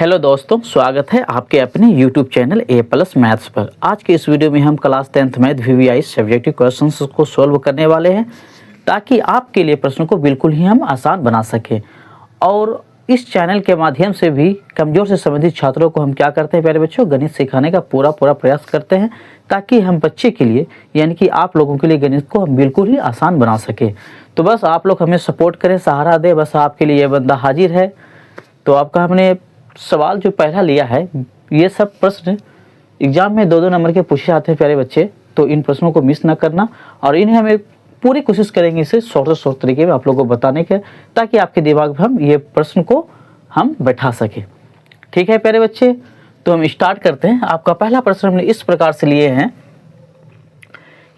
Hello दोस्तों, स्वागत है आपके अपने YouTube चैनल A+ मैथ्स पर। आज के इस वीडियो में हम class 10th math VVI subjective questions को सॉल्व करने वाले हैं ताकि आपके लिए प्रश्न को बिल्कुल ही हम आसान बना सकें। और इस चैनल के माध्यम से भी कमज़ोर से संबंधित छात्रों को हम क्या करते हैं प्यारे बच्चों, गणित सिखाने का पूरा प्रयास करते हैं ताकि हम बच्चे के लिए यानी कि आप लोगों के लिए गणित को हम बिल्कुल ही आसान बना सकें। तो बस आप लोग हमें सपोर्ट करें, सहारा दें, बस आपके लिए ये बंदा हाजिर है। तो आपका हमने सवाल जो पहला लिया है, ये सब प्रश्न एग्जाम में 2-2 नंबर के पूछे जाते हैं प्यारे बच्चे, तो इन प्रश्नों को मिस ना करना और इन्हें हमें पूरी कोशिश करेंगे इसे शॉर्ट से शॉर्ट तरीके में आप लोगों को बताने के, ताकि आपके दिमाग में हम ये प्रश्न को हम बैठा सके। ठीक है प्यारे बच्चे, तो हम स्टार्ट करते हैं। आपका पहला प्रश्न हमने इस प्रकार से लिए हैं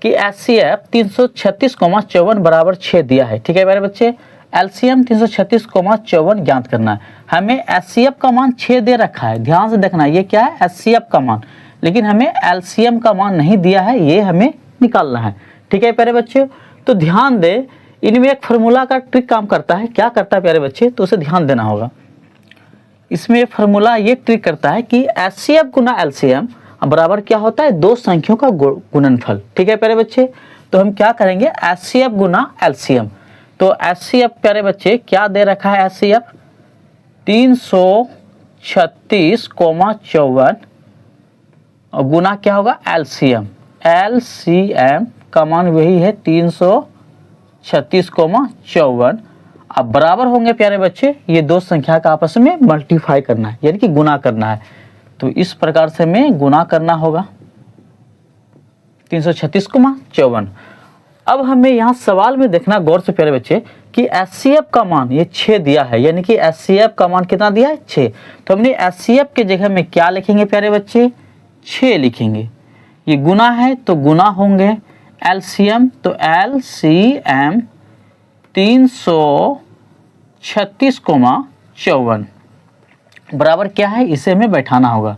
कि HCF 336,54 बराबर 6 दिया है। ठीक है प्यारे बच्चे, LCM 336,54 ज्ञात करना है। हमें HCF का मान 6 दे रखा है, ध्यान से देखना, ये क्या है HCF का मान, लेकिन हमें LCM का मान नहीं दिया है, ये हमें निकालना है। ठीक है प्यारे बच्चे, तो ध्यान दे, इनमें एक फार्मूला का ट्रिक काम करता है। क्या करता है प्यारे बच्चे, तो उसे ध्यान देना होगा। इसमें फार्मूला ये ट्रिक करता है कि HCF गुना LCM बराबर क्या होता है, दो संख्याओं का गुणनफल। ठीक है प्यारे बच्चे, तो हम क्या करेंगे, HCF गुना LCM। तो HCF प्यारे बच्चे क्या दे रखा है, HCF 336,54 और गुना क्या होगा LCM का मान वही है 336,54। अब बराबर होंगे प्यारे बच्चे, ये दो संख्या का आपस में मल्टीप्लाई करना है यानी कि गुना करना है। तो इस प्रकार से हमें गुना करना होगा 336,54। अब हमें यहाँ सवाल में देखना गौर से प्यारे बच्चे कि HCF का मान ये 6 दिया है, यानी कि HCF का मान कितना दिया है, 6। तो हमने HCF के जगह में क्या लिखेंगे प्यारे बच्चे, 6 लिखेंगे। ये गुना है तो गुना होंगे LCM, तो LCM 336,54 बराबर क्या है, इसे हमें बैठाना होगा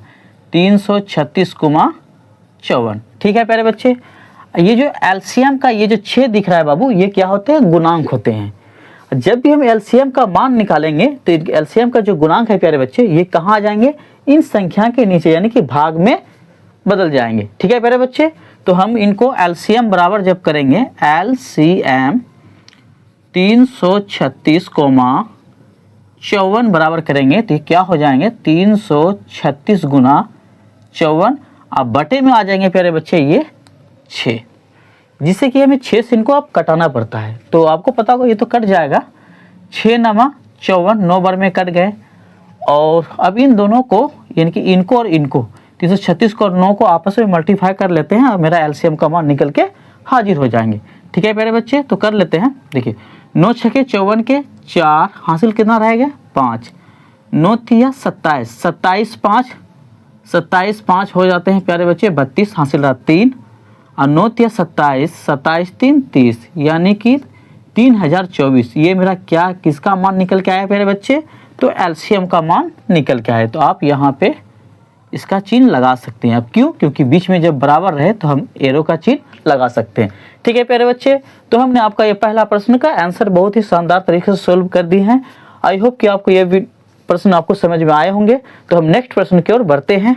336,54। ठीक है प्यारे बच्चे, ये जो LCM का ये जो 6 दिख रहा है बाबू, ये क्या होते हैं, गुणांक होते हैं। जब भी हम LCM का मान निकालेंगे तो LCM का जो गुणांक है प्यारे बच्चे, ये कहाँ आ जाएंगे, इन संख्या के नीचे यानी कि भाग में बदल जाएंगे। ठीक है प्यारे बच्चे, तो हम इनको LCM बराबर जब करेंगे, LCM 336,54 बराबर करेंगे तो क्या हो जाएंगे, 336 गुना 54। अब बटे में आ जाएंगे प्यारे बच्चे ये 6, जिससे कि हमें 6 से इनको अब कटाना पड़ता है। तो आपको पता होगा ये तो कट जाएगा, 6 नमा 54, 9 बार में कट गए। और अब इन दोनों को यानी कि इनको और इनको 336 को और 9 को आपस में मल्टीप्लाई कर लेते हैं और मेरा LCM का मान निकल के हाजिर हो जाएंगे। ठीक है प्यारे बच्चे, तो कर लेते हैं। देखिए 9 6 के 54 के 4 हासिल कितना रहेगा, 5, 9 तिया 27, 27 5 हो जाते हैं प्यारे बच्चे, 32 हासिल रहा 3 और 9 तिया 27, 27 3 30, यानी कि 3024। ये मेरा क्या किसका मान निकल के आया प्यारे बच्चे, तो LCM का मान निकल के आया। तो आप यहाँ पे इसका चिन्ह लगा सकते हैं। अब क्यों, क्योंकि बीच में जब बराबर रहे तो हम एरो का चिन्ह लगा सकते हैं। ठीक है प्यारे बच्चे, तो हमने आपका ये पहला प्रश्न का आंसर बहुत ही शानदार तरीके से सोल्व कर दिए हैं। आई होप कि आपको ये प्रश्न आपको समझ में आए होंगे। तो हम नेक्स्ट प्रश्न की ओर बढ़ते हैं।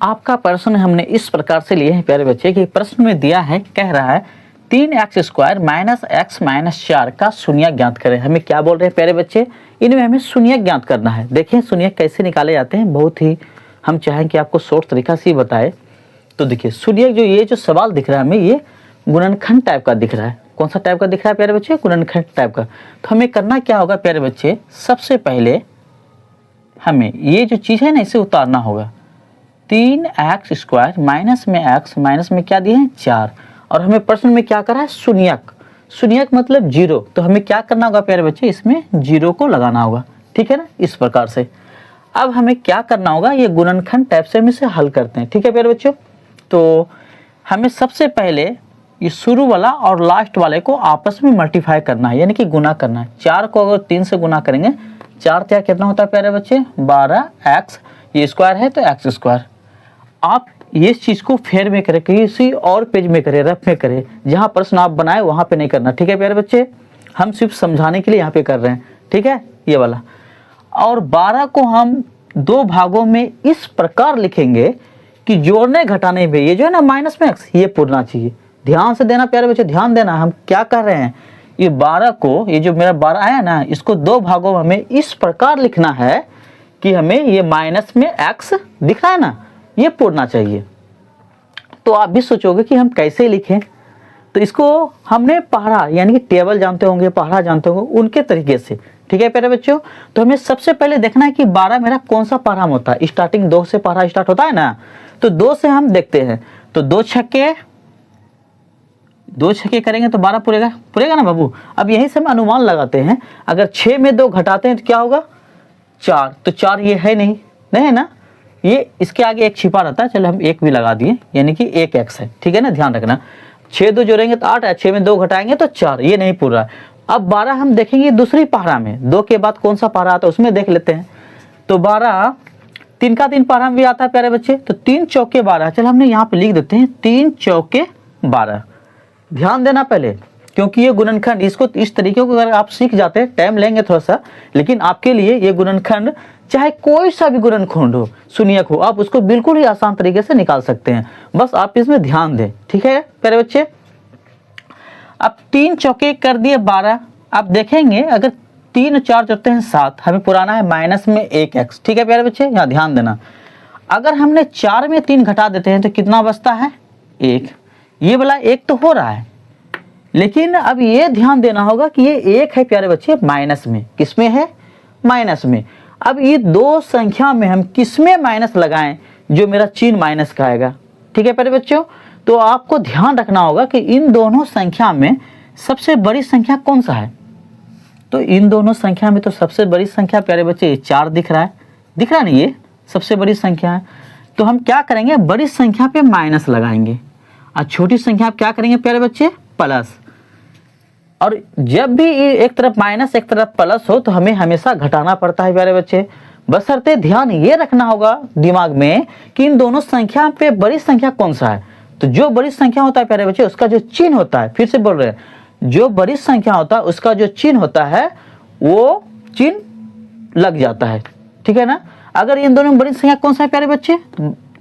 आपका प्रश्न हमने इस प्रकार से लिए हैं प्यारे बच्चे कि प्रश्न में दिया है, कह रहा है 3x² - x - 4 का शून्यक ज्ञात करें। हमें क्या बोल रहे हैं प्यारे बच्चे, इनमें हमें शून्यक ज्ञात करना है। देखें शून्यक कैसे निकाले जाते हैं, बहुत ही हम चाहें कि आपको शॉर्ट तरीका से ही बताए। तो देखिए शून्यक जो ये जो सवाल दिख रहा है हमें, ये गुणनखंड टाइप का दिख रहा है। कौन सा टाइप का दिख रहा है प्यारे बच्चे, गुणनखंड टाइप का। तो हमें करना क्या होगा प्यारे बच्चे, सबसे पहले हमें ये जो चीज़ है ना इसे उतारना होगा। 3x² माइनस में x माइनस में क्या दिए हैं 4, और हमें प्रश्न में क्या करा है, शून्यक। शून्यक मतलब 0, तो हमें क्या करना होगा प्यारे बच्चे, इसमें 0 को लगाना होगा। ठीक है ना, इस प्रकार से। अब हमें क्या करना होगा, ये गुणनखंड टाइप से हम इसे हल करते हैं। ठीक है प्यारे बच्चों, तो हमें सबसे पहले ये शुरू वाला और लास्ट वाले को आपस में मल्टीप्लाई करना है, यानी कि गुना करना है। 4 को अगर 3 से गुना करेंगे, 4 क्या कितना होता है प्यारे बच्चे, 12x, ये स्क्वायर है तो x²। आप ये चीज़ को फेयर में करें, किसी और पेज में करें, रफ में करें, जहाँ प्रश्न आप बनाए वहाँ पे नहीं करना। ठीक है प्यारे बच्चे, हम सिर्फ समझाने के लिए यहाँ पे कर रहे हैं। ठीक है, ये वाला। और 12 को हम 2 भागों में इस प्रकार लिखेंगे कि जोड़ने घटाने में ये जो है ना माइनस में x ये पूरना चाहिए। ध्यान से देना प्यारे बच्चे, ध्यान देना। हम क्या कर रहे हैं, ये 12 को, ये जो मेरा 12 आया ना, इसको 2 भागों में हमें इस प्रकार लिखना है कि हमें ये माइनस में x दिख रहा है ना, ये पूरना चाहिए। तो आप भी सोचोगे कि हम कैसे लिखें, तो इसको हमने पढ़ा, यानी कि टेबल जानते होंगे, पढ़ा जानते होंगे, उनके तरीके से। ठीक है प्यारे बच्चों, तो हमें सबसे पहले देखना है कि 12 मेरा कौन सा पढ़ा होता है। स्टार्टिंग 2 से पढ़ा स्टार्ट होता है ना, तो 2 से हम देखते हैं। तो 2 छक्के करेंगे तो 12 पूरेगा ना बाबू। अब यहीं से हम अनुमान लगाते हैं, अगर 6 में 2 घटाते हैं तो क्या होगा, 4। तो 4 ये है नहीं है ना, ये इसके आगे एक छिपा रहता है, चलो हम 1 भी लगा दिए, यानी कि 1x है। ठीक है ना, ध्यान रखना। 6 2 जोड़ेंगे तो 8 है, 6 में 2 घटाएंगे तो 4, ये नहीं पूरा है। अब 12 हम देखेंगे दूसरी पहरा में, 2 के बाद कौन सा पहरा आता है उसमें देख लेते हैं। तो 12 3 का 3 पहरा में भी आता है प्यारे बच्चे, तो 3 चौके 12। चलो हमने यहाँ पे लिख देते हैं 3 चौके 12। ध्यान देना पहले, क्योंकि ये गुणनखंड, इसको इस तरीके को अगर आप सीख जाते हैं, टाइम लेंगे थोड़ा सा, लेकिन आपके लिए ये गुणनखंड चाहे कोई सा भी गुणनखंड हो, शून्यक हो, आप उसको बिल्कुल ही आसान तरीके से निकाल सकते हैं। बस आप इसमें ध्यान दें। ठीक है प्यारे बच्चे, अब 3 चौके कर दिए 12। अब देखेंगे अगर 3 4 जोड़ते हैं 7, हमें पुराना है माइनस में 1x। ठीक है प्यारे बच्चे, यहाँ ध्यान देना। अगर हमने 4 में 3 घटा देते हैं तो कितना बचता है, 1। ये वाला 1 तो हो रहा है, लेकिन अब ये ध्यान देना होगा कि ये 1 है प्यारे बच्चे माइनस में। किस में है, माइनस में। अब ये 2 संख्या में हम किस में माइनस लगाएं, जो मेरा चिन्ह माइनस का आएगा। ठीक है प्यारे बच्चों, तो आपको ध्यान रखना होगा कि इन दोनों संख्या में सबसे बड़ी संख्या कौन सा है। तो इन दोनों संख्या में तो सबसे बड़ी संख्या प्यारे बच्चे 4 दिख रहा है ना, ये सबसे बड़ी संख्या है। तो हम क्या करेंगे, बड़ी संख्या पे माइनस लगाएंगे और छोटी संख्या आप क्या करेंगे प्यारे बच्चे, प्लस। और जब भी एक तरफ माइनस एक तरफ प्लस हो तो हमें हमेशा घटाना पड़ता है प्यारे बच्चे। बशर्ते ध्यान ये रखना होगा दिमाग में कि इन दोनों संख्या पे बड़ी संख्या कौन सा है। तो जो बड़ी संख्या होता है प्यारे बच्चे, उसका जो चिन्ह होता है, फिर से बोल रहे हैं, जो बड़ी संख्या होता है उसका जो चिन्ह होता है वो चिन्ह लग जाता है। ठीक है ना। अगर इन दोनों में बड़ी संख्या कौन सा है प्यारे बच्चे,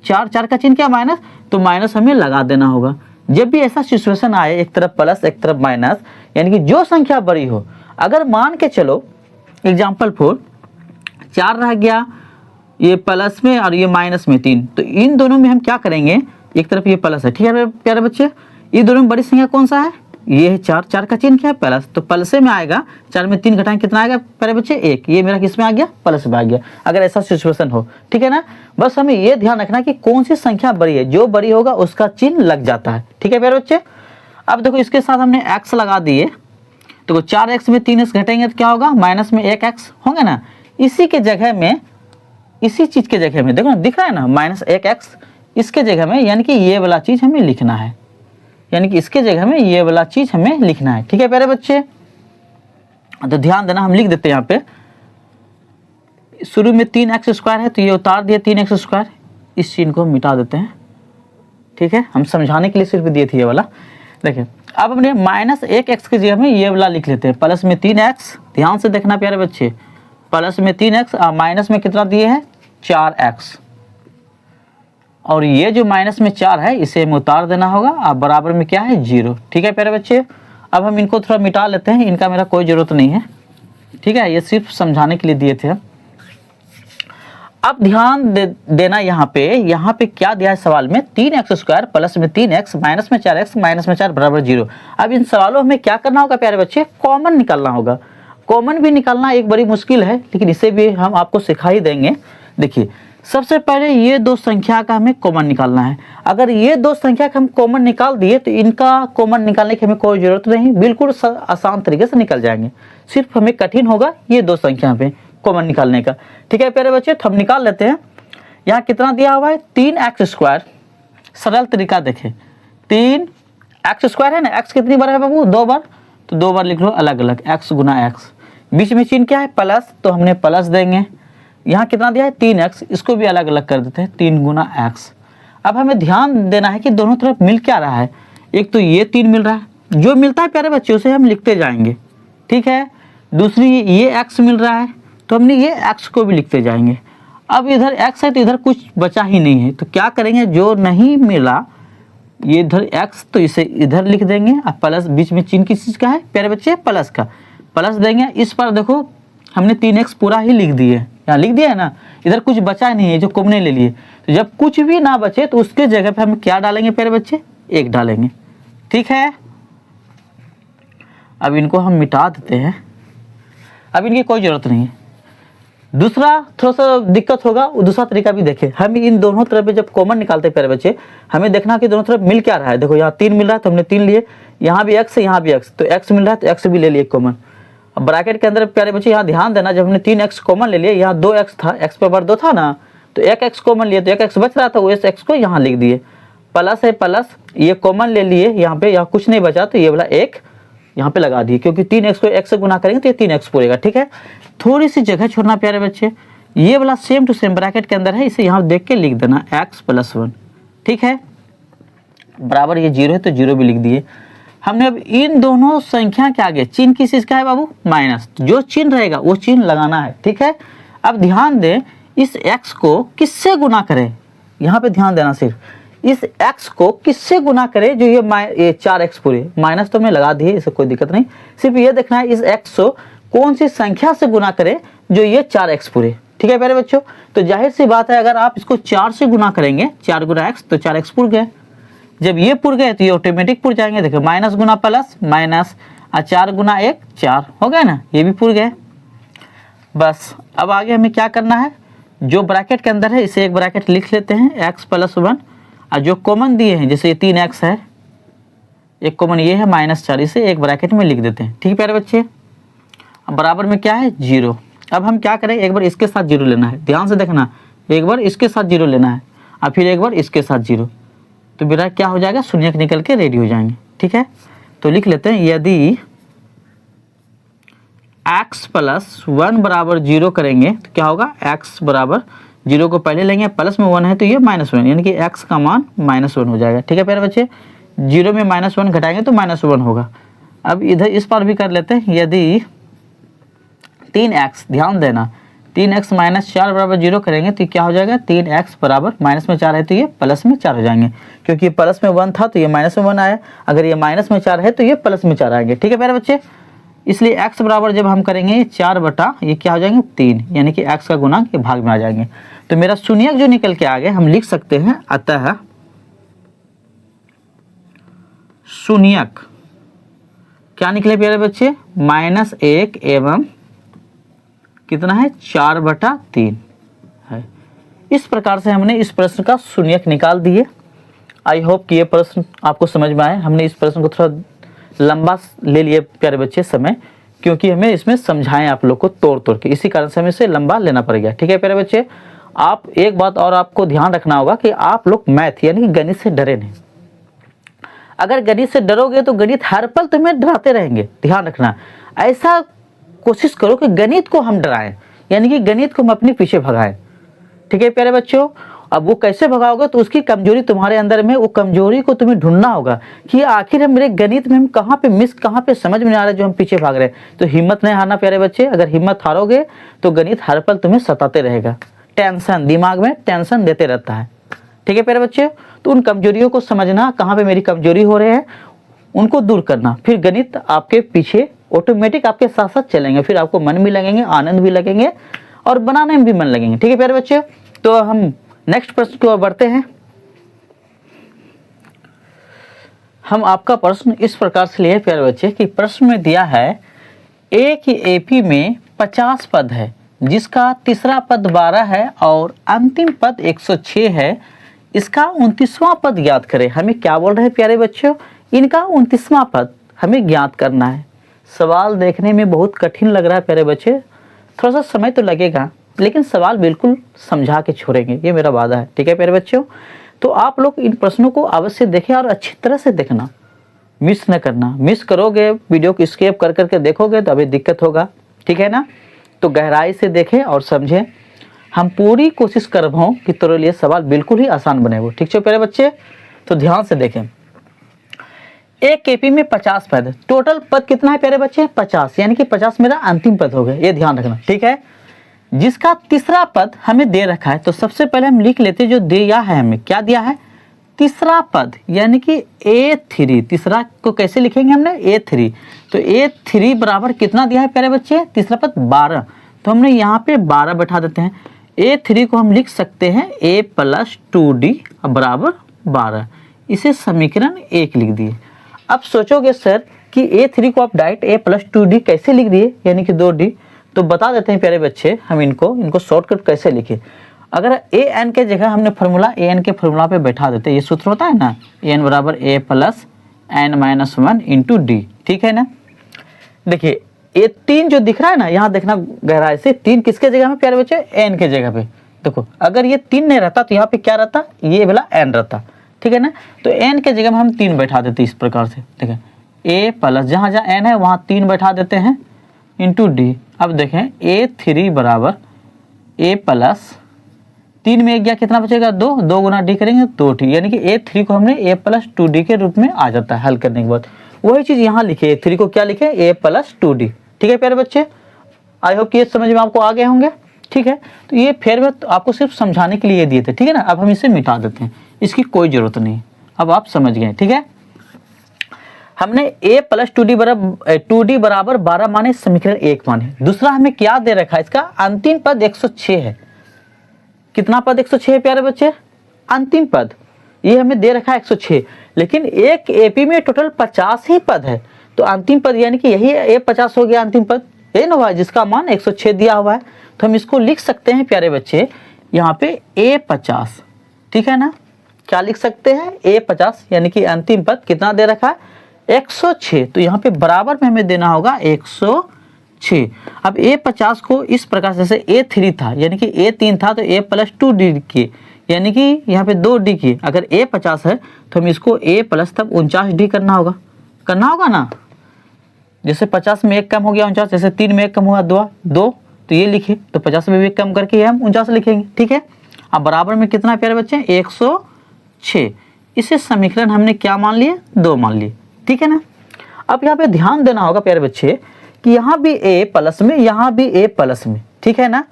4, 4 का चिन्ह क्या, माइनस, तो माइनस हमें लगा देना होगा। जब भी ऐसा सिचुएशन आए, एक तरफ प्लस एक तरफ माइनस, यानी कि जो संख्या बड़ी हो, अगर मान के चलो एग्जाम्पल 4 रह गया, ये प्लस में और ये माइनस में 3, तो इन दोनों में हम क्या करेंगे, एक तरफ ये प्लस है, ठीक है प्यारे बच्चे, ये दोनों में बड़ी संख्या कौन सा है, ये है 4, 4 का चिन्ह क्या है, प्लस, तो प्लस में आएगा, 4 में 3 घटाएं कितना आएगा प्यारे बच्चे, 1, ये मेरा किस में आ गया, प्लस में आ गया, अगर ऐसा सिचुएशन हो। ठीक है ना। बस हमें ये ध्यान रखना कि कौन सी संख्या बड़ी है, जो बड़ी होगा उसका चिन्ह लग जाता है। ठीक है प्यारे बच्चे। अब देखो इसके साथ हमने x लगा दिए, तो 4x में 3x घटेंगे तो क्या होगा, माइनस में 1x होंगे ना। इसी के जगह में, इसी चीज के जगह में देखो ना, दिख रहा है ना माइनस 1x, इसके जगह में यानी कि ये वाला चीज हमें लिखना है, यानी कि इसके जगह में ये वाला चीज हमें लिखना है। ठीक है प्यारे बच्चे, तो ध्यान देना, हम लिख देते हैं यहाँ पे, शुरू में 3x² है तो ये उतार दिए 3x², इस चिन्ह को मिटा देते हैं। ठीक है, हम समझाने के लिए सिर्फ दिए थे ये वाला। देखिए अब हमने माइनस 1x की जगह में ये वाला लिख लेते हैं, प्लस में 3x, ध्यान से देखना प्यारे बच्चे, प्लस में 3x और माइनस में कितना दिए हैं 4x, और ये जो माइनस में 4 है इसे हमें उतार देना होगा, और बराबर में क्या है 0। ठीक है प्यारे बच्चे, अब हम इनको थोड़ा मिटा लेते हैं, इनका मेरा कोई ज़रूरत नहीं है। ठीक है, ये सिर्फ समझाने के लिए दिए थे हम। अब ध्यान देना यहाँ पे क्या दिया है सवाल में, 3x² प्लस में 3x माइनस में 4x माइनस में 4 बराबर 0। अब इन सवालों में क्या करना होगा प्यारे बच्चे, कॉमन निकालना होगा। कॉमन भी निकालना एक बड़ी मुश्किल है, लेकिन इसे भी हम आपको सिखा ही देंगे। देखिए सबसे पहले ये 2 संख्या का हमें कॉमन निकालना है। अगर ये 2 संख्या का हम कॉमन निकाल दिए तो इनका कॉमन निकालने की हमें कोई ज़रूरत नहीं, बिल्कुल आसान तरीके से निकल जाएंगे। सिर्फ हमें कठिन होगा ये 2 संख्या पे कॉमन निकालने का। ठीक है प्यारे बच्चे, तो हम निकाल लेते हैं। यहाँ कितना दिया हुआ है 3x², सरल तरीका देखें, 3x² है ना, x कितनी बार है बाबू, 2 बार, तो 2 बार लिख लो अलग अलग, x गुना x, बीच में चिन्ह क्या है प्लस, तो हमने प्लस देंगे। यहाँ कितना दिया है 3x, इसको भी अलग अलग कर देते हैं, 3 गुना x। अब हमें ध्यान देना है कि दोनों तरफ मिल क्या रहा है, एक तो ये 3 मिल रहा है, जो मिलता है प्यारे बच्चे उसे हम लिखते जाएंगे। ठीक है, दूसरी ये x मिल रहा है तो हमने ये x को भी लिखते जाएंगे। अब इधर x है तो इधर कुछ बचा ही नहीं है, तो क्या करेंगे, जो नहीं मिला ये इधर x तो इसे इधर लिख देंगे। अब प्लस बीच में चिन्ह किस चीज़ का है प्यारे बच्चे, प्लस का, प्लस देंगे। इस पर देखो हमने 3x पूरा ही लिख दिए, यहाँ लिख दिया है ना, इधर कुछ बचा नहीं है जो कॉमन ले लिए। तो जब कुछ भी ना बचे तो उसके जगह पे हम क्या डालेंगे प्यारे बच्चे, 1 डालेंगे। ठीक है, अब इनको हम मिटा देते हैं, अब इनकी कोई ज़रूरत नहीं है। दूसरा थोड़ा सा दिक्कत होगा, वो दूसरा तरीका भी देखें। हम इन दोनों तरफ पे जब कॉमन निकालते हैं प्यारे बच्चे, हमें देखना कि दोनों तरफ मिल क्या रहा है। देखो यहाँ 3 मिल रहा है तो हमने 3 लिए, यहाँ भी x है यहाँ भी x, तो x मिल रहा है तो x भी ले लिए कॉमन। अब ब्रैकेट के अंदर प्यारे बच्चे यहाँ ध्यान देना, जब हमने 3x कॉमन ले लिया, यहाँ 2x था, x पे बार 2 था ना, तो 1x कॉमन लिए तो 1x बच रहा था, वो इस x को यहाँ लिख दिए। प्लस है प्लस, ये कॉमन ले लिए यहाँ पे, यहाँ कुछ नहीं बचा तो ये वाला 1 यहाँ पे लगा दिए, क्योंकि 3x को x से गुना करेंगे तो ये 3x पूरेगा। ठीक है, थोड़ी सी जगह छोड़ना प्यारे बच्चे, ये वाला सेम टू सेम ब्रैकेट के अंदर है, इसे यहाँ देख के लिख देना x + 1। ठीक है, बराबर ये 0 है तो 0 भी लिख दिए हमने। अब इन दोनों संख्या के आगे चिन्ह किस चीज़ का है बाबू, माइनस, जो चिन्ह रहेगा वो चिन्ह लगाना है। ठीक है, अब ध्यान दें इस x को किससे गुना करें, यहाँ पे ध्यान देना, सिर्फ इस x को किससे गुना करें, जो ये 4x पूरे, माइनस तो मैं लगा दिए, इससे कोई दिक्कत नहीं, सिर्फ ये देखना है इस x को कौन सी संख्या से गुना करें जो ये 4x पूरे। ठीक है प्यारे बच्चों, तो जाहिर सी बात है अगर आप इसको 4 से गुना करेंगे, 4 गुना x तो 4x पुर गए। जब ये पुर गए तो ये ऑटोमेटिक पुर जाएंगे। देखो माइनस गुना प्लस माइनस, 4 गुना 1 4 हो गए ना, ये भी पुर गए। बस अब आगे हमें क्या करना है, जो ब्रैकेट के अंदर है इसे एक ब्रैकेट लिख लेते हैं x + 1, और जो कॉमन दिए हैं जैसे ये 3x है, एक कॉमन ये है -4, इसे एक ब्रैकेट में लिख देते हैं। ठीक है प्यारे बच्चे, अब बराबर में क्या है 0। अब हम क्या करें, एक बार इसके साथ 0 लेना है, ध्यान से देखना, एक बार इसके साथ 0 लेना है और फिर एक बार इसके साथ 0, तो मेरा क्या हो जाएगा, शून्यक निकल के रेडी हो जाएंगे। ठीक है, तो लिख लेते हैं, यदि x + 1 बराबर 0 करेंगे तो क्या होगा, x बराबर 0 को पहले लेंगे, प्लस में 1 है तो ये -1, यानी कि x का मान -1 हो जाएगा। ठीक है प्यारे बच्चे, 0 में -1 घटाएंगे तो -1 होगा। अब इधर इस पर भी कर लेते हैं, यदि 3x, ध्यान देना, 3x - 4 बराबर 0 करेंगे तो क्या हो जाएगा, 3x बराबर माइनस में 4 है तो ये प्लस में 4 हो जाएंगे, क्योंकि प्लस में 1 था तो ये माइनस में 1 आया, अगर ये माइनस में 4 है तो ये प्लस में 4 आएंगे। ठीक है प्यारे बच्चे, इसलिए x बराबर जब हम करेंगे 4 बटा ये क्या हो जाएंगे 3, यानी कि x का गुणांक के भाग में आ जाएंगे। तो मेरा शून्यक जो निकल के आगे हम लिख सकते हैं, अतः शून्यक क्या निकले प्यारे बच्चे, -1 एवं कितना है 4/3 है। इस प्रकार से हमने इस प्रश्न का शून्यक निकाल दिए। आई होप कि ये प्रश्न आपको समझ में आए। हमने इस प्रश्न को थोड़ा लंबा ले लिए प्यारे बच्चे समय, क्योंकि हमें इसमें समझाएं आप लोग को तोड़ के, इसी कारण से हमें इसे लंबा लेना पड़ गया। ठीक है प्यारे बच्चे, आप एक बात और आपको ध्यान रखना होगा कि आप लोग मैथ यानी कि गणित से डरे नहीं। अगर गणित से डरोगे तो गणित हर पल तुम्हें डराते रहेंगे। ध्यान रखना, ऐसा कोशिश करो कि गणित को हम डराएं, यानी कि गणित को हम अपने पीछे भगाएं। ठीक है प्यारे बच्चों, अब वो कैसे भगाओगे, तो उसकी कमजोरी तुम्हारे अंदर में, वो कमजोरी को तुम्हें ढूंढना होगा कि आखिर हम मेरे गणित में हम कहाँ पे मिस, कहाँ पे समझ में नहीं आ रहा है जो हम पीछे भाग रहे हैं। तो हिम्मत नहीं हारना प्यारे बच्चे, अगर हिम्मत हारोगे तो गणित हर पल तुम्हें सताते रहेगा, टेंशन, दिमाग में टेंशन देते रहता है। ठीक है प्यारे बच्चे, तो उन कमजोरियों को समझना, कहाँ पे मेरी कमजोरी हो रहे हैं उनको दूर करना, फिर गणित आपके पीछे ऑटोमेटिक आपके साथ साथ चलेंगे, फिर आपको मन भी लगेंगे, आनंद भी लगेंगे और बनाने में भी मन लगेंगे। ठीक है प्यारे बच्चे, तो हम नेक्स्ट प्रश्न की ओर बढ़ते हैं। हम आपका प्रश्न इस प्रकार से लिए प्यारे बच्चे कि प्रश्न में दिया है एक ही एपी में 50 पद है, जिसका तीसरा पद 12 है और अंतिम पद 106 है, इसका 29वां पद ज्ञात करें। हमें क्या बोल रहे हैं प्यारे बच्चों, इनका 29वां पद हमें ज्ञात करना है। सवाल देखने में बहुत कठिन लग रहा है प्यारे बच्चे, थोड़ा सा समय तो लगेगा, लेकिन सवाल बिल्कुल समझा के छोड़ेंगे, ये मेरा वादा है। ठीक है प्यारे बच्चों, तो आप लोग इन प्रश्नों को अवश्य देखें और अच्छी तरह से देखना, मिस न करना। मिस करोगे, वीडियो को स्किप कर करके देखोगे तो अभी दिक्कत होगा। ठीक है ना, तो गहराई से देखें और समझें। हम पूरी कोशिश कर रहा हूँ कि तेरे लिए सवाल बिल्कुल ही आसान बने वो। ठीक है प्यारे बच्चे, तो ध्यान से देखें। एक एपी में 50 पद है, टोटल पद कितना है प्यारे बच्चे 50, यानी कि 50 मेरा अंतिम पद हो गया, ये ध्यान रखना, ठीक है। जिसका तीसरा पद हमें दे रखा है, तो सबसे पहले हम लिख लेते जो दिया है हमें, क्या दिया है तीसरा पद, यानी कि A3। तीसरा को कैसे लिखेंगे हमने A3, तो A3 बराबर कितना दिया है प्यारे बच्चे तीसरा पद 12, तो हमने यहाँ पे 12 बैठा देते हैं। A3 को हम लिख सकते हैं A + 2D बराबर 12, इसे समीकरण 1 लिख दिए। अब सोचोगे सर कि A3 को आप डायरेक्ट A + 2D कैसे लिख दिए, यानी कि 2D, तो बता देते हैं प्यारे बच्चे हम इनको शॉर्टकट कैसे लिखे। अगर an के जगह हमने फॉर्मूला an के फॉर्मूला पे बैठा देते, ये सूत्र होता है ना an बराबर A + n - 1 × d, ठीक है ना। देखिए ये 3 जो दिख रहा है ना, यहाँ देखना गहराई से, 3 किसके जगह में प्यारे बच्चे n के जगह पे। देखो अगर ये 3 नहीं रहता तो यहाँ पे क्या रहता, ये वाला n रहता, ठीक है ना। तो n के जगह में हम 3 बैठा देते इस प्रकार से, ठीक है। A+ जहाँ जहाँ n है वहाँ 3 बैठा देते हैं × d। अब देखें A3 बराबर A + 3 में 1 गया, कितना बचेगा 2, 2 गुना d करेंगे 2t, यानी कि A3 को हमने A + 2d के रूप में आ जाता है हल करने के बाद। वही चीज़ यहाँ लिखे, A3 को क्या लिखे A + 2d, ठीक है प्यारे बच्चे। आई होप कि ये समझ में आपको आ गए होंगे, ठीक है। तो ये फिर मैं आपको सिर्फ समझाने के लिए दिए थे, ठीक है ना। अब हम इसे मिटा देते हैं, इसकी कोई ज़रूरत नहीं, अब आप समझ गए, ठीक है। हमने A + 2d बराबर 12 माने, समीकरण 1 माने। दूसरा हमें क्या दे रखा है, इसका अंतिम पद 106 है। कितना पद 106 है प्यारे बच्चे, अंतिम पद ये हमें दे रखा है 106, लेकिन एक एपी में टोटल 50 ही पद है, तो अंतिम पद यानी कि यही A50 हो गया अंतिम पद, ये ना हुआ जिसका मान 106 दिया हुआ है। तो हम इसको लिख सकते हैं प्यारे बच्चे यहाँ पे A50, ठीक है ना। क्या लिख सकते हैं A50, यानी कि अंतिम पद कितना दे रखा है 106, तो यहाँ पे बराबर में हमें देना होगा 106। अब A50 को इस प्रकार से, जैसे A3 था यानी कि A3 था तो A + 2D की, यानी कि यहाँ पे 2D की, अगर A50 है तो हम इसको A + तब 49D करना होगा ना। जैसे 50 में 1 कम हो गया 49, जैसे 3 में 1 कम हुआ 2, तो ये लिखे, तो 50 में भी 1 कम करके हम 49 लिखेंगे, ठीक है। अब बराबर में कितना प्यारे बच्चे 106, इसे समीकरण हमने क्या मान लिए 2 मान लिए, ठीक है ना। अब यहाँ पे ध्यान देना होगा प्यारे बच्चे कि यहाँ भी A+ में, यहाँ भी A+ में, ठीक है ना।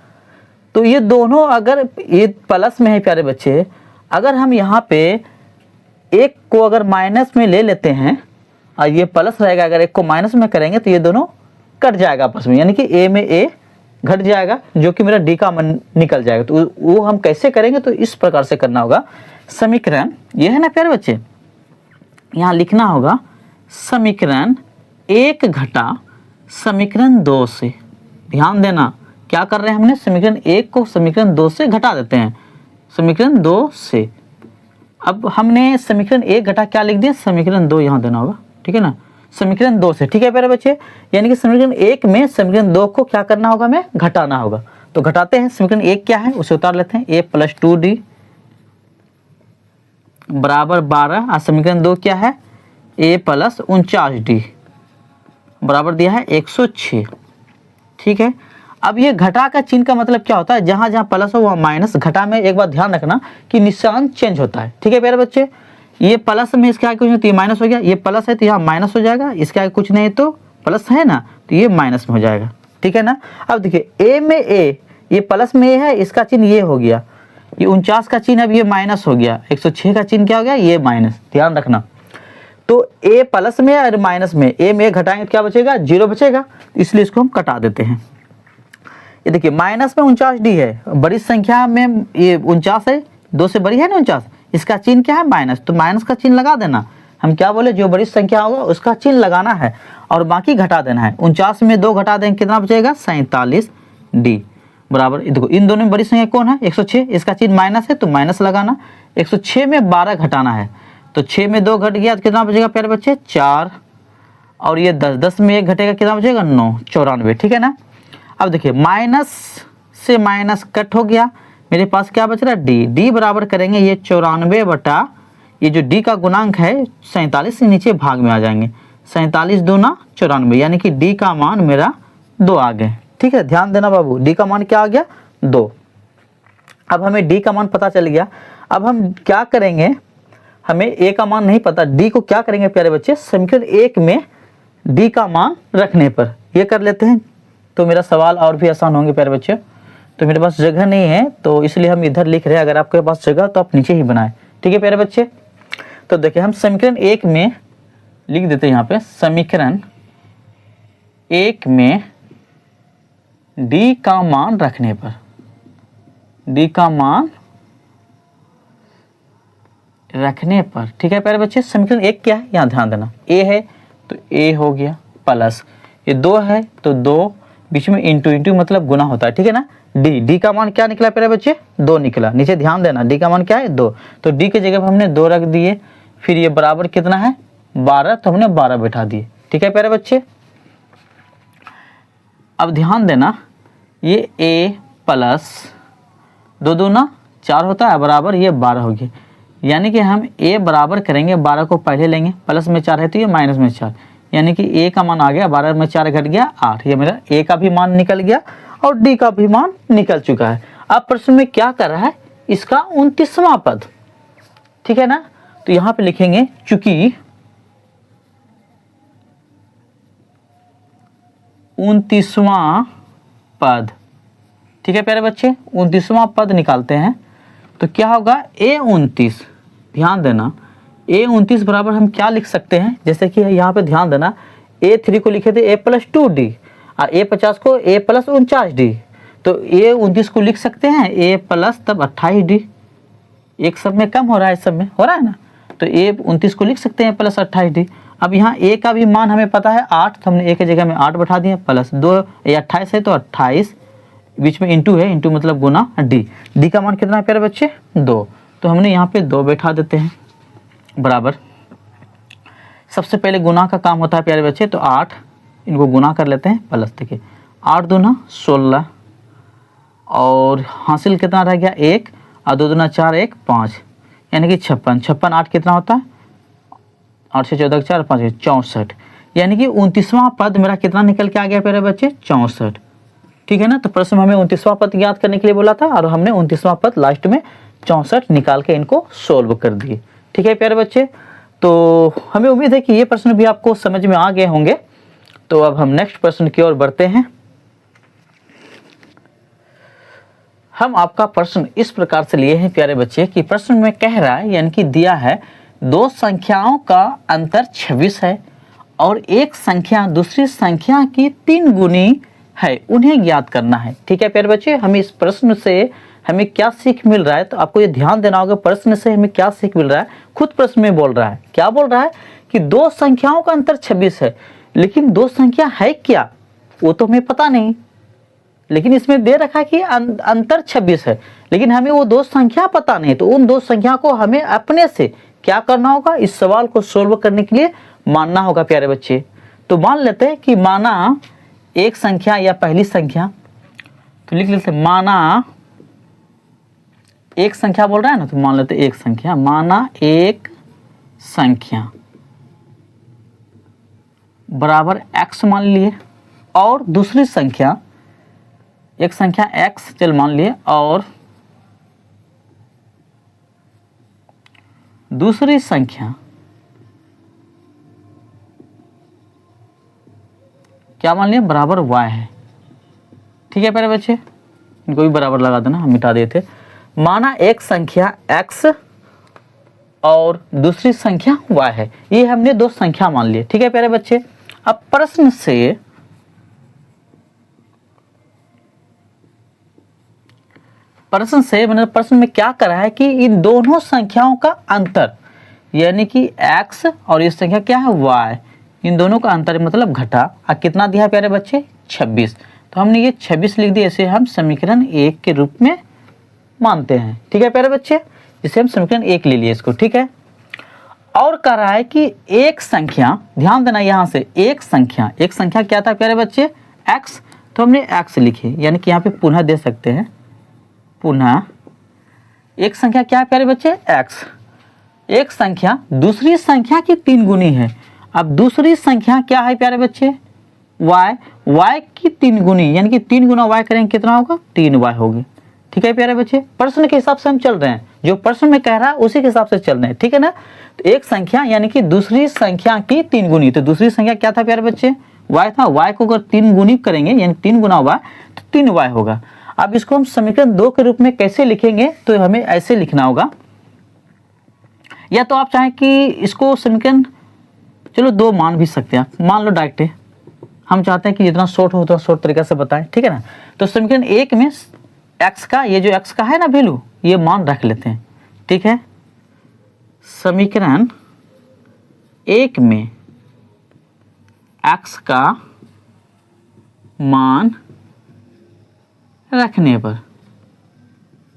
तो ये दोनों अगर ये प्लस में है प्यारे बच्चे, अगर हम यहाँ पे एक को अगर माइनस में ले लेते हैं और ये प्लस रहेगा, अगर एक को माइनस में करेंगे तो ये दोनों कट जाएगा आपस में, यानी कि A में A घट जाएगा, जो कि मेरा D का मन निकल जाएगा। तो वो हम कैसे करेंगे, तो इस प्रकार से करना होगा। समीकरण ये है ना प्यारे बच्चे, यहाँ लिखना होगा समीकरण 1 घटा समीकरण 2 से। ध्यान देना क्या कर रहे हैं हमने, समीकरण 1 को समीकरण 2 से घटा देते हैं, समीकरण 2 से। अब हमने समीकरण 1 घटा क्या लिख दिया, समीकरण 2 यहाँ देना होगा, ठीक है ना, समीकरण 2 से, ठीक है प्यारे बच्चे। यानी कि समीकरण 1 में समीकरण 2 को क्या करना होगा, हमें घटाना होगा। तो घटाते हैं, समीकरण 1 क्या है उसे उतार लेते हैं, A + 2D बराबर 12, और समीकरण 2 क्या है A + 49D बराबर दिया है 106, ठीक है। अब ये घटा का चिन्ह का मतलब क्या होता है, जहां जहां प्लस हो वहां माइनस। घटा में एक बात ध्यान रखना कि निशान चेंज होता है, ठीक है प्यारे बच्चे। ये प्लस में इसके आगे कुछ नहीं तो ये माइनस हो गया, ये प्लस है तो यहाँ माइनस हो जाएगा, इसके आगे कुछ नहीं तो प्लस है ना, तो ये माइनस में हो जाएगा, ठीक है ना। अब देखिए A में A, ये प्लस में A है, इसका चिन्ह ये हो गया, ये 49 का चिन्ह अब ये माइनस हो गया, 106 का चिन्ह क्या हो गया, ये माइनस, ध्यान रखना। तो A प्लस में और माइनस में, A में घटाएंगे तो क्या बचेगा 0 बचेगा, इसलिए इसको हम कटा देते हैं। ये देखिए माइनस में 49D है, बड़ी संख्या में ये 49 है, 2 से बड़ी है ना 49, इसका चिन्ह क्या है माइनस, तो माइनस का चिन्ह लगा देना। हम क्या बोले, जो बड़ी संख्या होगा उसका चिन्ह लगाना है और बाकी घटा देना है। 49 में 2 घटा देंगे कितना बचेगा 47D बराबर, देखो इन दोनों में बड़ी संख्या कौन है 106, इसका चिन्ह माइनस है तो माइनस लगाना। 106 में 12 घटाना है, तो 6 में 2 घट गया तो कितना बचेगा प्यारे बच्चे 4, और ये 10, 10 में 1 घटेगा कितना बचेगा 9, 94, ठीक है ना। अब देखिए माइनस से माइनस कट हो गया, मेरे पास क्या बच रहा है D बराबर करेंगे ये 94 बटा ये जो D का गुणांक है 47 से नीचे भाग में आ जाएंगे, 47 दूना 94, यानी कि D का मान मेरा 2 आ गए, ठीक है। ध्यान देना बाबू, D का मान क्या आ गया 2। अब हमें D का मान पता चल गया। अब हम क्या करेंगे, हमें ए का मान नहीं पता, डी को क्या करेंगे प्यारे बच्चे, समीकरण 1 में डी का मान रखने पर ये कर लेते हैं, तो मेरा सवाल और भी आसान होंगे प्यारे बच्चे। तो मेरे पास जगह नहीं है तो इसलिए हम इधर लिख रहे हैं, अगर आपके पास जगह तो आप नीचे ही बनाएं, ठीक है प्यारे बच्चे। तो देखिए हम समीकरण 1 में लिख देते हैं यहाँ पे, समीकरण 1 में डी का मान रखने पर, डी का मान रखने पर, ठीक है प्यारे बच्चे। समीकरण 1 क्या है, यहाँ ध्यान देना, ए है तो ए हो गया प्लस, ये 2 है तो 2 बीच में इंटू मतलब गुना होता है, ठीक है ना। डी का मान क्या निकला प्यारे बच्चे, 2 निकला, नीचे ध्यान देना, डी का मान क्या है 2, तो डी के जगह पर हमने 2 रख दिए, फिर ये बराबर कितना है 12, तो हमने 12 बैठा दिए, ठीक है प्यारे बच्चे। अब ध्यान देना, ये a प्लस 2 दूना 4 होता है बराबर ये 12 हो गया, यानी कि हम a बराबर करेंगे 12 को पहले लेंगे, प्लस में 4 है तो ये माइनस में 4, यानी कि a का मान आ गया 12 में 4 घट गया 8, ये मेरा a का भी मान निकल गया और d का भी मान निकल चुका है। अब प्रश्न में क्या कर रहा है, इसका 29वां पद, ठीक है ना। तो यहाँ पे लिखेंगे चूंकि 29वां पद, ठीक है प्यारे बच्चे, 29वां पद निकालते हैं तो क्या होगा a29, ध्यान देना a29 बराबर हम क्या लिख सकते हैं, जैसे कि यहाँ पे ध्यान देना, a3 को लिखे थे a + 2d और a50 को a + 49d, तो a29 को लिख सकते हैं a प्लस तब 28d, एक सब में कम हो रहा है, इस सब में हो रहा है ना, तो a29 को लिख सकते हैं प्लस 28d। अब यहाँ a का भी मान हमें पता है 8, तो हमने a की जगह में 8 बैठा दिए, प्लस 2 ये 28 है तो 28 बीच में इंटू है, इंटू मतलब गुना डी का मान कितना है प्यारे बच्चे 2, तो हमने यहाँ पे 2 बैठा देते हैं बराबर, सबसे पहले गुना का काम होता है प्यारे बच्चे, तो 8 इनको गुना कर लेते हैं, प्लस देखिए 8 दूना 16 और हासिल कितना रह गया 1 और 2 दूना 4 1 5, यानी कि 56 8 कितना होता है 8 से 14 4 5 64, यानी कि 29वां पद मेरा कितना निकल के आ गया प्यारे बच्चे 64, ठीक है ना। तो प्रश्न में हमें 29वां पद ज्ञात करने के लिए बोला था और हमने 29वां पद लास्ट में 64 निकाल के इनको सोल्व कर दिए, ठीक है प्यारे बच्चे। तो हमें उम्मीद है कि ये प्रश्न भी आपको समझ में आ गए होंगे। तो अब हम नेक्स्ट प्रश्न की ओर बढ़ते हैं। हम आपका प्रश्न इस प्रकार से लिए हैं प्यारे बच्चे कि प्रश्न में कह रहा है, यानी कि दिया है 2 संख्याओं का अंतर 26 है और एक संख्या दूसरी संख्या की 3 गुनी है, उन्हें ज्ञात करना है, ठीक है प्यारे बच्चे। हमें इस प्रश्न से हमें क्या सीख मिल रहा है, तो आपको ये ध्यान देना होगा, प्रश्न से हमें क्या सीख मिल रहा है। खुद प्रश्न में बोल रहा है, क्या बोल रहा है कि 2 संख्याओं का अंतर 26 है, लेकिन 2 संख्या है क्या वो तो हमें पता नहीं, लेकिन इसमें दे रखा है कि अंतर 26 है, लेकिन हमें वो 2 संख्या पता नहीं, तो उन 2 संख्या को हमें अपने से क्या करना होगा, इस सवाल को सोल्व करने के लिए मानना होगा प्यारे बच्चे। तो मान लेते हैं कि माना एक संख्या या पहली संख्या, तो लिख लेते हैं माना एक संख्या बोल रहा है ना, तो मान लेते एक संख्या, माना एक संख्या बराबर x मान लिए और दूसरी संख्या एक संख्या x चल मान लिए और दूसरी संख्या क्या मान लिया बराबर y है, ठीक है प्यारे बच्चे, इनको भी बराबर लगा देना, हम मिटा देते। माना एक संख्या x और दूसरी संख्या y है, ये हमने 2 संख्या मान लिए, ठीक है प्यारे बच्चे। अब प्रश्न से मैंने प्रश्न में क्या करा है कि इन दोनों संख्याओं का अंतर, यानी कि x और ये संख्या क्या है y, इन दोनों का अंतर मतलब घटा, और कितना दिया है प्यारे बच्चे 26, तो हमने ये 26 लिख दिया, इसे हम समीकरण 1 के रूप में मानते हैं, ठीक है प्यारे बच्चे, इसे हम समीकरण 1 ले लिए इसको, ठीक है। और कह रहा है कि एक संख्या, ध्यान देना यहाँ से, एक संख्या क्या था प्यारे बच्चे x, तो हमने x लिखे, यानी कि यहाँ पे पुनः दे सकते हैं, पुनः एक संख्या क्या है प्यारे बच्चे x, एक संख्या दूसरी संख्या की 3 गुनी है। अब दूसरी संख्या क्या है प्यारे बच्चे y की 3 गुनी, यानी कि 3 गुना y करेंगे कितना होगा 3y होगी, ठीक है प्यारे बच्चे। प्रश्न के हिसाब से हम चल रहे हैं, जो प्रश्न में कह रहा है उसी के हिसाब से चलना है, ठीक है ना। तो एक संख्या यानी कि दूसरी संख्या की 3 गुनी, तो दूसरी संख्या क्या था प्यारे बच्चे, y था। y को अगर 3 गुनी करेंगे यानी 3 गुना y तो 3y होगा। अब इसको हम समीकरण 2 के रूप में कैसे लिखेंगे, तो हमें ऐसे लिखना होगा, या तो आप चाहें कि इसको समीकरण चलो 2 मान भी सकते हैं, मान लो डायरेक्ट, हम चाहते हैं कि जितना शॉर्ट हो उतना शॉर्ट तरीके से बताएं, ठीक है ना। तो समीकरण 1 में x का, ये जो x का है ना वैल्यू, ये मान रख लेते हैं, ठीक है। समीकरण 1 में x का मान रखने पर,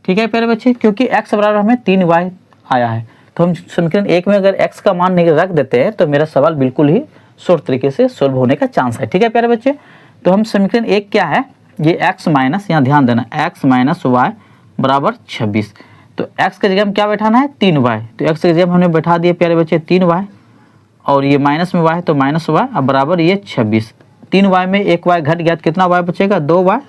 ठीक है प्यारे बच्चे, क्योंकि x बराबर हमें 3y आया है, तो हम समीकरण 1 में अगर x का मान नहीं रख देते हैं तो मेरा सवाल बिल्कुल ही शॉर्ट तरीके से सोल्व होने का चांस है, ठीक है प्यारे बच्चे। तो हम समीकरण 1 क्या है, ये x माइनस, यहाँ ध्यान देना, x माइनस वाई बराबर 26, तो x के जगह में क्या बैठाना है 3y, तो x के जगह हमने बैठा दिए प्यारे बच्चे 3y, और ये माइनस में y है तो माइनस y, अब बराबर ये 26, 3y में एक y घट गया तो कितना y बचेगा 2y,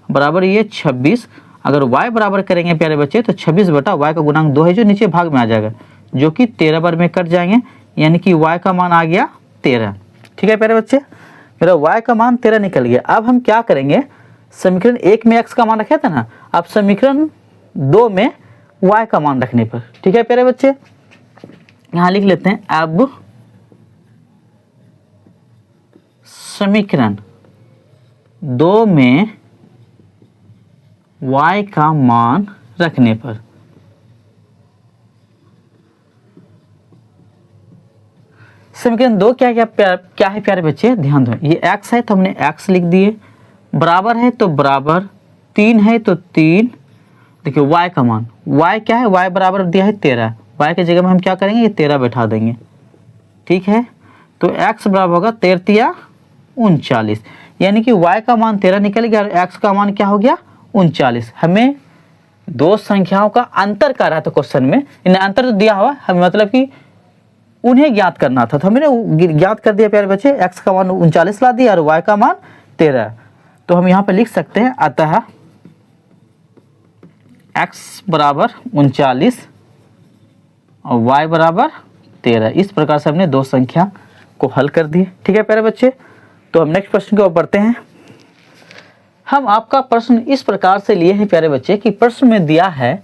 बराबर ये 26। अगर y बराबर करेंगे प्यारे बच्चे तो 26 बटा y का गुणांक 2 है जो नीचे भाग में आ जाएगा, जो कि 13 बार में कट जाएंगे, यानी कि y का मान आ गया 13, ठीक है प्यारे बच्चे, मेरा y का मान 13 निकल गया। अब हम क्या करेंगे, समीकरण 1 में x का मान रखे थे ना, अब समीकरण 2 में y का मान रखने पर, ठीक है प्यारे बच्चे, यहाँ लिख लेते हैं, अब समीकरण 2 में y का मान रखने पर, समीकरण 2 क्या है प्यारे बच्चे, ध्यान दो, ये x है तो हमने x लिख दिए, बराबर है तो बराबर, 3 है तो 3, देखिए y का मान, y क्या है, y बराबर दिया है 13, y के जगह में हम क्या करेंगे, ये 13 बैठा देंगे, ठीक है। तो x बराबर होगा 13 39, यानी कि y का मान 13 निकल गया और x का मान क्या हो गया 39। हमें दो संख्याओं का अंतर कर रहा था क्वेश्चन में, इन्हें अंतर तो दिया हुआ, हमें मतलब कि उन्हें ज्ञात करना था, तो हमने ज्ञात कर दिया प्यारे बच्चे, x का मान 39 ला दिया और y का मान 13, तो हम यहाँ पे लिख सकते हैं, अतः x बराबर 39 और y बराबर 13। इस प्रकार से हमने दो संख्या को हल कर दिए, ठीक है प्यारे बच्चे। तो हम नेक्स्ट प्रश्न की ओर बढ़ते हैं। हम आपका प्रश्न इस प्रकार से लिए हैं प्यारे बच्चे कि प्रश्न में दिया है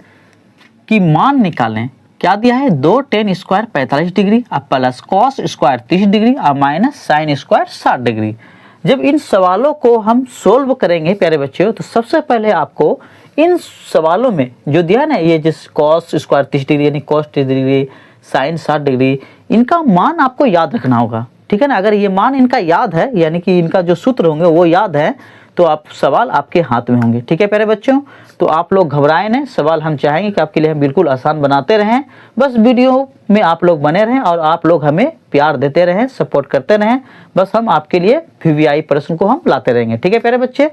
कि मान निकालें, क्या दिया है, 2 tan स्क्वायर 45 डिग्री और प्लस cos स्क्वायर 30 डिग्री और माइनस sin स्क्वायर 60 डिग्री। जब इन सवालों को हम सोल्व करेंगे प्यारे बच्चों, तो सबसे पहले आपको इन सवालों में जो दिया ना, ये जिस cos स्क्वायर 30 डिग्री यानी cos 30 डिग्री, sin 60 डिग्री, इनका मान आपको याद रखना होगा, ठीक है ना। अगर ये मान इनका याद है, यानी कि इनका जो सूत्र होंगे वो याद है, तो आप सवाल आपके हाथ में होंगे, ठीक है प्यारे बच्चों। तो आप लोग घबराएं नहीं, सवाल हम चाहेंगे कि आपके लिए हम बिल्कुल आसान बनाते रहें, बस वीडियो में आप लोग बने रहें और आप लोग हमें प्यार देते रहें, सपोर्ट करते रहें, बस हम आपके लिए VVI प्रश्न को हम लाते रहेंगे, ठीक है प्यारे बच्चे।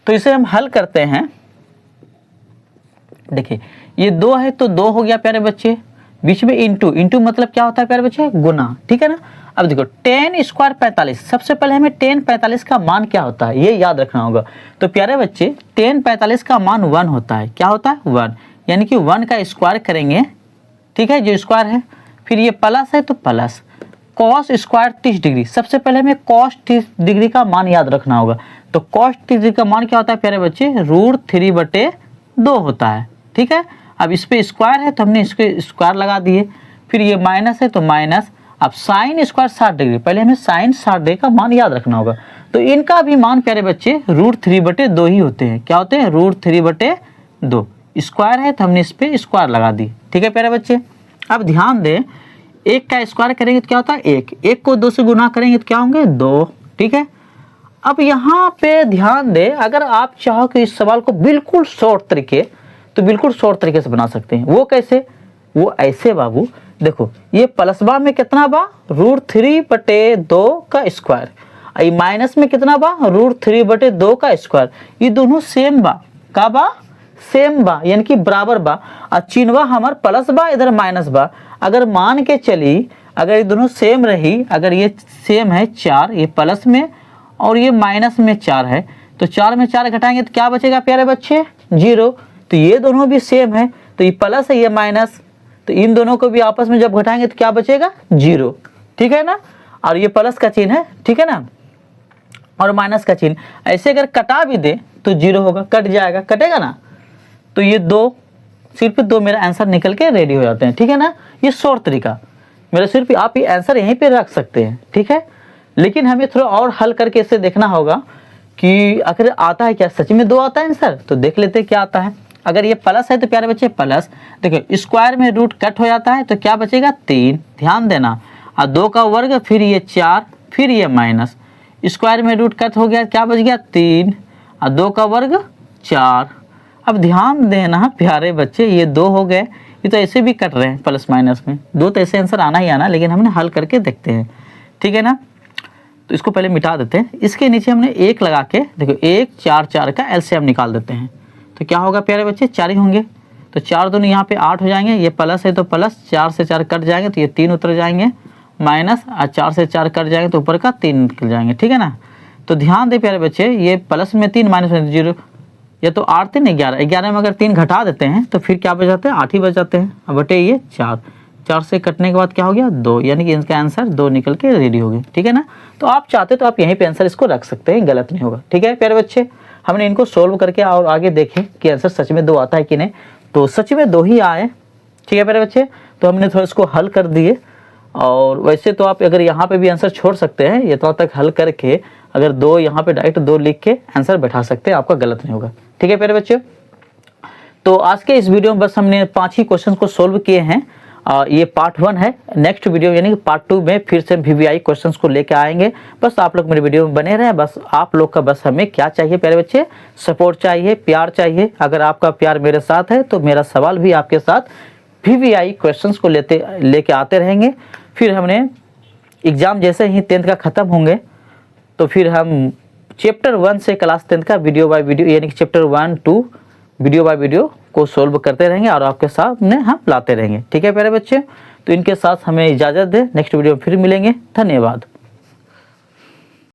तो इसे हम हल करते हैं। देखिए ये 2 है तो 2 हो गया प्यारे बच्चे, बीच में इंटू मतलब क्या होता है प्यारे बच्चे, गुना, ठीक है ना। अब देखो tan स्क्वायर 45, सबसे पहले हमें tan 45 का मान क्या होता है ये याद रखना होगा। तो प्यारे बच्चे tan 45 का मान 1 होता है, क्या होता है 1, यानी कि 1 का स्क्वायर करेंगे, ठीक है, जो स्क्वायर है, फिर ये प्लस है तो प्लस cos स्क्वायर 30 डिग्री, सबसे पहले हमें cos 30 डिग्री का मान याद रखना होगा। तो cos 30 डिग्री का मान क्या होता है प्यारे बच्चे, √3/2 होता है, ठीक है। अब इस पे स्क्वायर है तो हमने इसके स्क्वायर लगा दिए, फिर ये माइनस है तो माइनस, अब साइन स्क्वायर 60 डिग्री, पहले हमें साइन 60 डिग्री का मान याद रखना होगा। तो इनका भी मान प्यारे बच्चे √3/2 ही होते हैं, क्या होते हैं, √3/2, स्क्वायर है तो हमने इस पे स्क्वायर लगा दी, ठीक है प्यारे बच्चे। अब ध्यान दें, 1 का स्क्वायर करेंगे तो क्या होता है 1 को 2 से गुना करेंगे तो क्या होंगे 2, ठीक है। अब यहाँ पे ध्यान दें, अगर आप चाहो कि इस सवाल को बिल्कुल शॉर्ट तरीके से बना सकते हैं। वो कैसे, वो ऐसे बाबू, देखो ये प्लस बा में कितना बा, √3/2 का स्क्वायर, ये माइनस में कितना बा, √3/2 का स्क्वायर, ये दोनों सेम बा, का बा, सेम बा, यानी कि बराबर बा, और चिन्हवा हमार प्लस बा, इधर माइनस बा। अगर मान के चली, अगर ये दोनों सेम रही, अगर ये सेम है 4, ये प्लस में और ये माइनस में 4 है, तो 4 में 4 घटाएंगे तो क्या बचेगा प्यारे बच्चे, 0। तो ये दोनों भी सेम है, तो ये प्लस है, ये माइनस, तो इन दोनों को भी आपस में जब घटाएंगे तो क्या बचेगा, 0, ठीक है ना। और ये प्लस का चिन्ह है, ठीक है ना, और माइनस का चिन्ह, ऐसे अगर कटा भी दे तो 0 होगा, कट जाएगा, कटेगा ना। तो ये 2, सिर्फ 2 मेरा आंसर निकल के रेडी हो जाते हैं, ठीक है ना। ये शॉर्ट तरीका मेरा, सिर्फ आप ये आंसर यहीं पे रख सकते हैं, ठीक है। लेकिन हमें थोड़ा और हल करके इसे देखना होगा कि आखिर आता है क्या, सच में 2 आता है आंसर। तो देख लेते हैं क्या आता है। अगर ये प्लस है तो प्यारे बच्चे प्लस, देखो स्क्वायर में रूट कट हो जाता है तो क्या बचेगा, 3, ध्यान देना। और 2 का वर्ग, फिर ये 4, फिर ये माइनस, स्क्वायर में रूट कट हो गया, क्या बच गया, 3, और 2 का वर्ग 4। अब ध्यान देना प्यारे बच्चे, ये 2 हो गए, ये तो ऐसे भी कट रहे हैं प्लस माइनस में, 2 तो ऐसे आंसर आना ही आना, लेकिन हमने हल करके देखते हैं, ठीक है ना। तो इसको पहले मिटा देते हैं। इसके नीचे हमने 1 लगा के, देखो 1 4 4 का एलसीएम निकाल देते हैं। तो क्या होगा प्यारे बच्चे, 4 ही होंगे। तो 4 दोनों यहाँ पे 8 हो जाएंगे, ये प्लस है तो प्लस, 4 से 4 कट जाएंगे तो ये 3 उतर जाएंगे, माइनस, और 4 से 4 कट जाएंगे तो ऊपर का 3 निकल जाएंगे, ठीक है ना। तो ध्यान दे प्यारे बच्चे, ये प्लस में 3, माइनस में 0, ये तो 8 3 11, 11 में अगर 3 घटा देते हैं तो फिर क्या बच जाते हैं, 8 ही बच जाते हैं। अब बटे ये 4, 4 से कटने के बाद क्या हो गया, 2, यानी कि इनका आंसर 2 निकल के रेडी हो गए, ठीक है ना। तो आप चाहते तो आप यहीं पे आंसर इसको रख सकते हैं, गलत नहीं होगा, ठीक है प्यारे बच्चे। हमने इनको सोल्व करके और आगे देखें कि आंसर सच में 2 आता है कि नहीं। तो सच में 2 ही आए, ठीक है प्यारे बच्चे। तो हमने थोड़ा इसको हल कर दिए, और वैसे तो आप अगर यहाँ पे भी आंसर छोड़ सकते हैं, ये तो तक हल करके अगर 2 यहाँ पे डायरेक्ट 2 लिख के आंसर बैठा सकते हैं, आपका गलत नहीं होगा, ठीक है प्यारे बच्चे। तो आज के इस वीडियो में बस हमने 5 ही क्वेश्चन को सोल्व किए हैं। ये पार्ट 1 है। नेक्स्ट वीडियो यानी कि पार्ट 2 में फिर से VVI क्वेश्चंस को लेकर आएंगे। बस आप लोग मेरे वीडियो में बने रहें। बस आप लोग का बस हमें क्या चाहिए प्यारे बच्चे, सपोर्ट चाहिए, प्यार चाहिए। अगर आपका प्यार मेरे साथ है तो मेरा सवाल भी आपके साथ VVI क्वेश्चंस को लेके आते रहेंगे। फिर हमने एग्ज़ाम जैसे ही 10th का ख़त्म होंगे तो फिर हम चैप्टर 1 से क्लास 10th का वीडियो बाय वीडियो यानी कि चैप्टर 1 2 वीडियो बाय वीडियो को सोल्व करते रहेंगे और आपके सामने हम लाते रहेंगे, ठीक है प्यारे बच्चे। तो इनके साथ हमें इजाज़त दें, नेक्स्ट वीडियो में फिर मिलेंगे, धन्यवाद।